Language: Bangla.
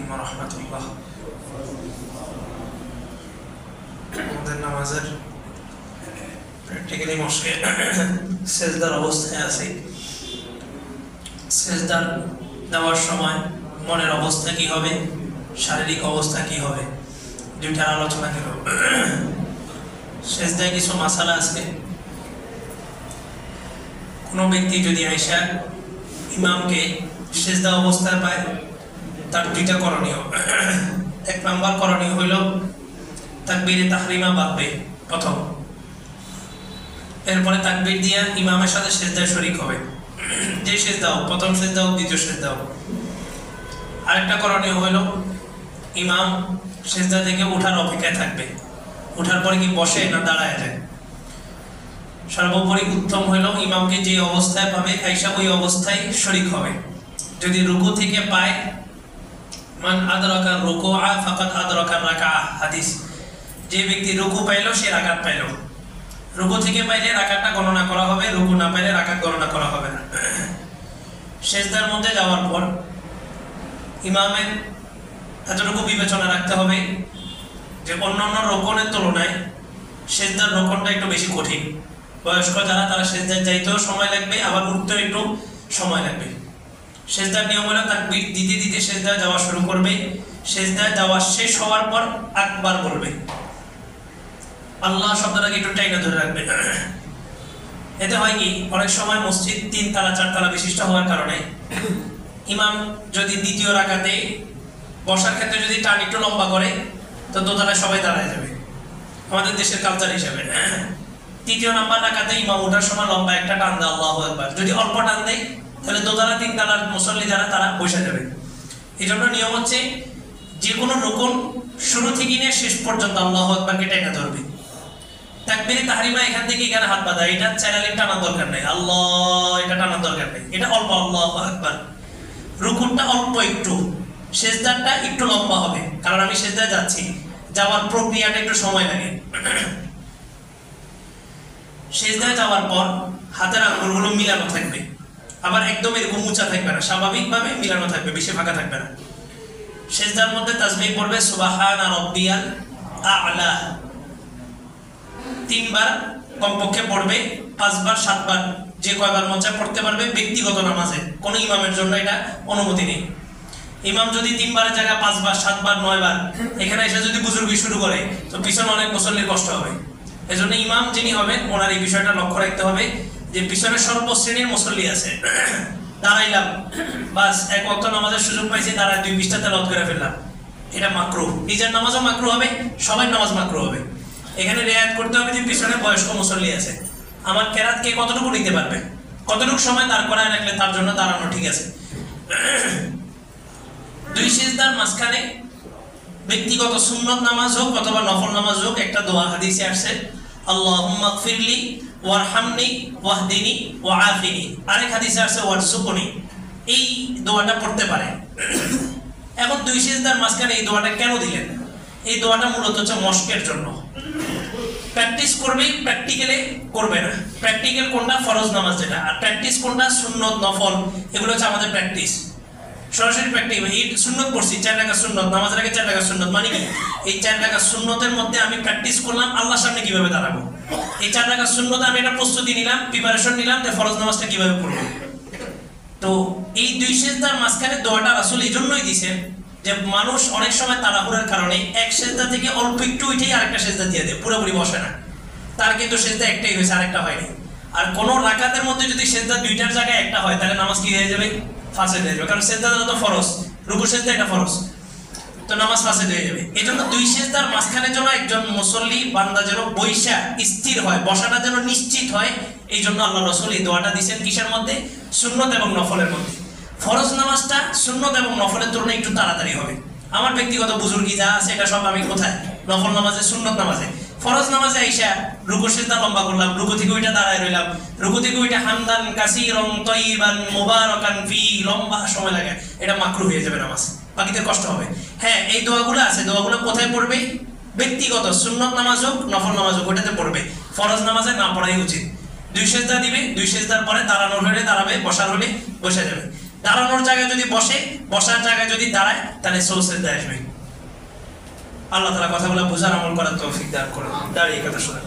ওয়া রাহমাতুল্লাহ। আমাদের নামাজের প্র্যাকটিক্যালি মস্কে সেজদার অবস্থায় আছে। সেজদার দেওয়ার সময় মনের অবস্থা কি হবে, শারীরিক অবস্থা কি হবে, দুইটার আলোচনা গেল। সেজদায় কিছু মাসালা আছে। কোনো ব্যক্তি যদি আইসা ইমামকে সেজদা অবস্থায় পায়, তার দুইটা করণীয়। এক নাম্বার করণীয় হইল তাকবীরে তাহরিমা বাঁধবে প্রথম, এরপরে তাকবীর দিয়া ইমামের সাথে সেজদায় শরীক হবে, যে সেজদা হোক, প্রথম সেজদা হোক, দ্বিতীয় সেজদা হোক। আরেকটা করণীয় হইল ইমাম সেজদা থেকে ওঠার অপেক্ষায় থাকবে, ওঠার পরে কি বসে না দাঁড়ায় যায়। সর্বোপরি উত্তম হইল ইমামকে যে অবস্থায় পাবে আইসা ওই অবস্থায় শরীক হবে। যদি রুকু থেকে পায়, মান আদরাকা রুকুআ ফাকাদ আদরাকা রাকাআহ, হাদিস। যে ব্যক্তি রুকু পাইল সে রাকাত পাইল। রুকু থেকে পাইলে রাকাতটা গণনা করা হবে, রুকু না পাইলে রাকাত গণনা করা হবে না। সেজদার মধ্যে যাওয়ার পর ইমামের এতটুকু বিবেচনা রাখতে হবে যে অন্যান্য রোকনের তুলনায় সেজদার রোকনটা একটু বেশি কঠিন। বয়স্ক যারা, তারা সেজদায় যাইতেও সময় লাগবে, আবার উঠতেও একটু সময় লাগবে। সেজদার নিয়ম হলো তাকবীর দিতে দিতে সেজদায় যাওয়া শুরু করবে। সেজদায় যাওয়া শেষ হওয়ার পর আকবার বলবে, আল্লাহ শব্দটাকে একটু টাইনা ধরে রাখবে। এতে হয় কি, অনেক সময় মসজিদ 3 তলা 4 তলা বিশিষ্ট হওয়ার কারণে ইমাম যদি দ্বিতীয় রাকাতে বসার ক্ষেত্রে যদি টান একটু লম্বা করে, তো দোতলায় সবাই দাঁড়ায় যাবে, আমাদের দেশের কালচার হিসাবে। তৃতীয় নাম্বার রাকাতে ইমাম ওঠার সময় লম্বা একটা টান দেয়, আল্লাহু আকবার। যদি অল্প টান দেয় তাহলে দোতলা 3 তলার মুসল্লি যারা, তারা বসে যাবে। এই জন্য নিয়ম হচ্ছে যে কোনো রুকুন শুরু থেকে নিয়ে শেষ পর্যন্ত আল্লাহু আকবারকে টেনে ধরবে। তাকবীরে তাহরিমা এখান থেকে এখানে হাত বাঁধা, এটা চ্যানেলিং টানার দরকার নেই, আল্লাহ এটা টানার দরকার নেই, এটা অল্প আল্লাহু আকবার। রুকুনটা অল্প একটু, সেজদাটা একটু লম্বা হবে, কারণ আমি সেজদায় যাচ্ছি, যাওয়ার প্রক্রিয়াটা একটু সময় লাগে। সেজদায় যাওয়ার পর হাতের আঙ্গুলগুলো মিলানো থাকবে, আবার একদম এরকম উঁচা থাকবে না, স্বাভাবিকভাবে মিলানো থাকবে, বেশি ফাঁকা থাকবে না। সেজদার মধ্যে তাসবিহ পড়বে সুবহানা রাব্বিয়াল আ'লা, 3 বার কমপক্ষে পড়বে, 5 বার 7 বার যে কয়বার মন চায় পড়তে পারবে। ব্যক্তিগত নামাজে কোনো ইমামের জন্য এটা অনুমতি নেই। ইমাম যদি 3 বারের জায়গায় 5 বার 7 বার 9 বার এখানে এসে যদি বুজুর্গি শুরু করে, তো পিছনে অনেক মুসল্লির কষ্ট হবে। এজন্য ইমাম যিনি হবেন ওনার এই বিষয়টা লক্ষ্য রাখতে হবে যে পিছনে সর্বশ্রেণীর মুসল্লি আছে, দাঁড়াইলাম বাস এক ওয়াক্ত নামাজের সুযোগ পাইছি, দাঁড়ায় 2 পৃষ্ঠা তেলাওয়াত করে ফেললাম, এটা মাকরুহ। নিজের নামাজও মাকরুহ হবে, সবাই নামাজ মাকরুহ হবে। এখানে রেয়াত করতে হবে যে পিছনে বয়স্ক মুসল্লি আছে, আমার কেরাত কে কতটুকু নিতে পারবে, কতটুকু সময় দাঁড় করায় রাখলে তার জন্য দাঁড়ানো ঠিক আছে। 2 সিজদার মাঝখানে ব্যক্তিগত সুন্নত নামাজ হোক অথবা নফল নামাজ হোক, একটা দোয়া হাদিসে আসছে, আল্লাহুম্মা গফিরলি ওয়ারহামনি ওয়াহদিনি ওয়াআফিনি। আরেক হাদিসে আসছে ওয়ারযুকনি। এই দোয়াটা পড়তে পারে। এখন 2 সিজদার মাঝখানে এই দোয়াটা কেন দিলেন? এই দোয়াটা মূলত হচ্ছে মস্কের জন্য। প্র্যাকটিস করবে, প্র্যাকটিক্যালে করবে না। প্র্যাকটিক্যাল কোনটা? ফরজ নামাজ যেটা, আর প্র্যাকটিস কোনটা? সুন্নত নফল। এগুলো হচ্ছে আমাদের প্র্যাকটিস, সরাসরি প্র্যাকটিস। এই সুন্নত পড়ছি, 4 রাকাত সুন্নত, নামাজের আগে 4 রাকাত সুন্নত, মানে কি এই 4 রাকাত সুন্নতের মধ্যে আমি প্র্যাকটিস করলাম আল্লাহর সামনে কিভাবে দাঁড়াবো। এই 4 রাকাত সুন্নতে আমি একটা প্রস্তুতি নিলাম, প্রিপারেশন নিলাম যে ফরজ নামাজটা কিভাবে পড়বো। তো এই 2 সিজদার মাঝখানে দোয়াটা রাসূল এই জন্যই দিয়েছেন যে মানুষ অনেক সময় তাড়াহুড়ার কারণে এক সেজদা থেকে অল্প একটু উঠেই আরেকটা সেজদা দিয়ে দেয়, পুরোপুরি বসে না। তার কিন্তু সেজদা একটাই হয়েছে, আরেকটা হয়নি। আর কোন রাকাতের মধ্যে যদি সেজদা 2টার জায়গায় একটা হয়, তাহলে নামাজ কি হয়ে যাবে? ফাসেদ হয়ে যাবে, কারণ সেজদাটা তো ফরজ, রুকু সেজদা এটা ফরজ, তো নামাজ ফাসেদ হয়ে যাবে। এই জন্য 2 সিজদার মাঝখানে যেন একজন মুসল্লি বান্দা যেন বৈশা স্থির হয়, বসাটা যেন নিশ্চিত হয়, এই জন্য আল্লাহ রাসূল এই দোয়াটা দিয়েছেন। কিসের মধ্যে? সুন্নত এবং নফলের মধ্যে। ফরজ নামাজটা সুন্নত এবং নফলের তুলনায় একটু তাড়াতাড়ি হবে। আমার ব্যক্তিগত বুজুর্গি যা আছে এটা সব আমি কোথায়? নফল নামাজে, সুন্নত নামাজে। ফরজ নামাজে আইসা রুকু সিজদা লম্বা করলাম, রুকু থেকে ওইটা দাঁড়ায় রইলাম, রুকু থেকে ওইটা হামদান কাসীরান তাইয়িবান মুবারাকান ফি, লম্বা সময় লাগে, এটা মাকরুহ হয়ে যাবে নামাজ, বাকিদের কষ্ট হবে। হ্যাঁ, এই দোয়াগুলো আছে, দোয়াগুলো কোথায় পড়বে? ব্যক্তিগত সুন্নত নামাজ হোক নফল নামাজ হোক ওটাতে পড়বে, ফরজ নামাজে না পড়াই উচিত। 2 সিজদা দিবে, 2 সিজদার পরে দাঁড়ানোর হলে দাঁড়াবে, বসার হলে বসে যাবে। দাঁড়ানোর জায়গায় যদি বসে, বসার জায়গায় যদি দাঁড়ায়, তাহলে সুজদা আসবে। আল্লাহ তাআলা কথাগুলো বোঝার আমল করার তৌফিক দান করুন। দাঁড়িয়ে কথা শোনেন।